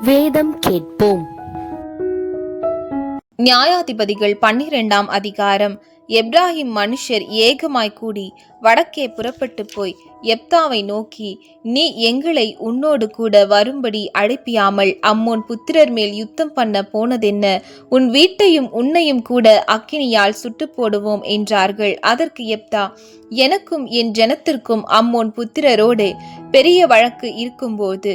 வேதம் கேட்போம். நியாயாதிபதிகள் 12ஆம் அதிகாரம். எப்ராஹிம் மனுஷர் ஏகமாய் கூடி வடக்கே புறப்பட்டு போய் எப்தாவை நோக்கி, நீ எங்களை உன்னோடு கூட வரும்படி அழைப்பியாமல் அம்மோன் புத்திரர் மேல் யுத்தம் பண்ண போனதென்ன? உன் வீட்டையும் உன்னையும் கூட அக்கினியால் சுட்டு போடுவோம் என்றார்கள். அதற்கு எப்தா, எனக்கும் என் ஜனத்திற்கும் அம்மோன் புத்திரரோடு பெரிய வழக்கு இருக்கும்போது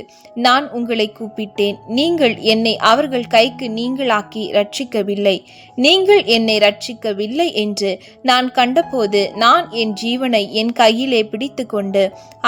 நான் உங்களை கூப்பிட்டேன். நீங்கள் என்னை அவர்கள் கைக்கு நீங்களாக்கி ரட்சிக்கவில்லை. நீங்கள் என்னை ரட்சிக்கவில்லை என்று நான் கண்டபோது நான் என் ஜீவனை என் கையிலே பிடித்து கொண்டு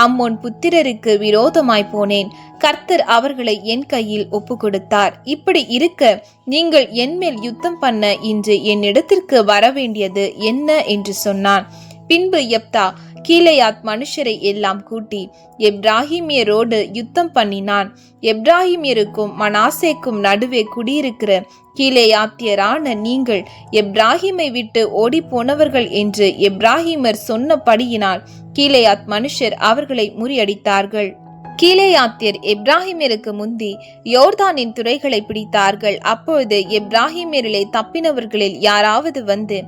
அம்மோன் புத்திரருக்கு விரோதமாய் போனேன். கர்த்தர் அவர்களை என் கையில் ஒப்பு கொடுத்தார். இப்படி இருக்க நீங்கள் என்மேல் யுத்தம் பண்ண இன்று என்னிடத்திற்கு வரவேண்டியது என்ன என்று சொன்னான். பின்பு எப்தா கீலேயாத் மனுஷரை எல்லாம் கூட்டி எப்ராஹிமியரோடு யுத்தம் பண்ணினான். எப்ராஹிமியருக்கும் மனாசேக்கும் நடுவே குடியிருக்கிற கீலேயாத்தியரான நீங்கள் எப்ராஹிமை விட்டு ஓடி போனவர்கள் என்று எப்ராஹிமர் சொன்னபடியினால் கீலேயாத் மனுஷர் அவர்களை முறியடித்தார்கள். கீலேயாத்தியர் எப்ராஹிமியருக்கு முந்தி யோர்தானின் துறைகளை பிடித்தார்கள். அப்பொழுது எப்ராஹிமியரிலே தப்பினவர்களில் யாராவது வந்து,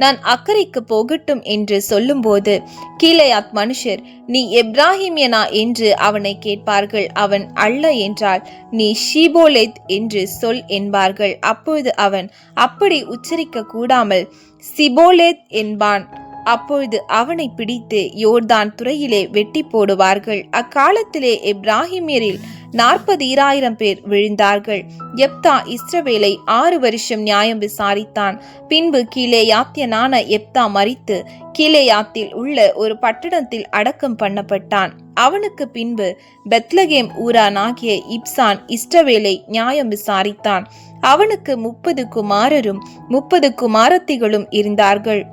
நான் அக்கறைக்கு போகட்டும் என்று சொல்லும்போது கீலேயாத் மனுஷர், நீ எப்ராஹிமியனா என்று அவனை கேட்பார்கள். அவன் அல்ல என்றால், நீ ஷிபோலேத் என்று சொல் என்பார்கள். அப்பொழுது அவன் அப்படி உச்சரிக்க கூடாமல் சிபோலேத் என்பான். அப்பொழுது அவனை பிடித்து யோர்தான் துறையிலே வெட்டி போடுவார்கள். அக்காலத்திலே எப்ராஹிமியரில் 40,000 பேர் விழுந்தார்கள். எப்தா இஸ்ரவேலை 6 வருஷம் நியாயம் விசாரித்தான். பின்பு கீலேயாத்தியனான எப்தா மரித்து கீலேயாத்தில் உள்ள ஒரு பட்டணத்தில் அடக்கம் பண்ணப்பட்டான். அவனுக்கு பின்பு பெத்லகேம் ஊரானாகிய இப்சான் இஸ்ரவேலை நியாயம் விசாரித்தான். அவனுக்கு 30 குமாரரும் 30 குமாரத்திகளும் இருந்தார்கள்.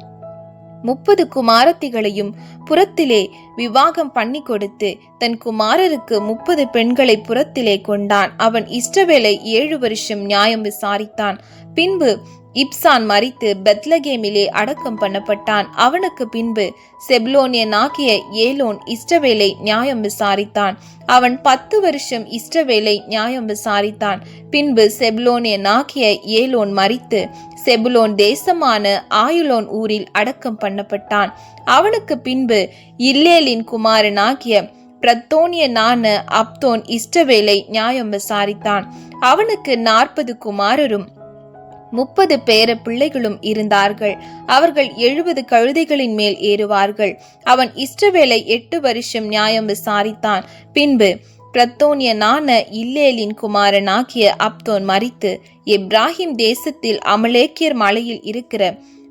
30 குமாரத்திகளையும் புறத்திலே விவாகம் பண்ணி கொடுத்து தன் குமாரருக்கு 30 பெண்களை புறத்திலே கொண்டான். அவன் இஸ்ரவேலை 7 வருஷம் நியாயம் விசாரித்தான். பின்பு இப்சான் மரித்து பெத்லகேமிலே அடக்கம் பண்ணப்பட்டான். அவனுக்கு பின்பு செபுலோனியனாகிய ஏலோன் இஸ்ரவேலை நியாயம் விசாரித்தான். அவன் 10 வருஷம் இஸ்ரவேலை நியாயம் விசாரித்தான். பின்பு செபுலோனியனாகிய ஏலோன் மரித்து செபுலோன் தேசமான ஆயுலோன் ஊரில் அடக்கம் பண்ணப்பட்டான். அவனுக்கு பின்பு இல்லேலின் குமாரனாகிய பிரத்தோனியனான அப்தோன் இஸ்ரவேலை நியாயம் விசாரித்தான். அவனுக்கு 40 குமாரரும் 30 பேர பிள்ளைகளும் இருந்தார்கள். அவர்கள் 70 கழுதைகளின் மேல் ஏறுவார்கள். அவன் இஸ்ரவேலை 8 வருஷம் நியாயம் விசாரித்தான். பின்பு பிரத்தோனியனான இல்லேலின் குமாரனாகிய அப்தோன் மரித்து எப்ராஹிம் தேசத்தில் அமலேக்கியர் மலையில் இருக்கிற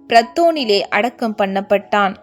பிரத்தோனிலே அடக்கம் பண்ணப்பட்டான்.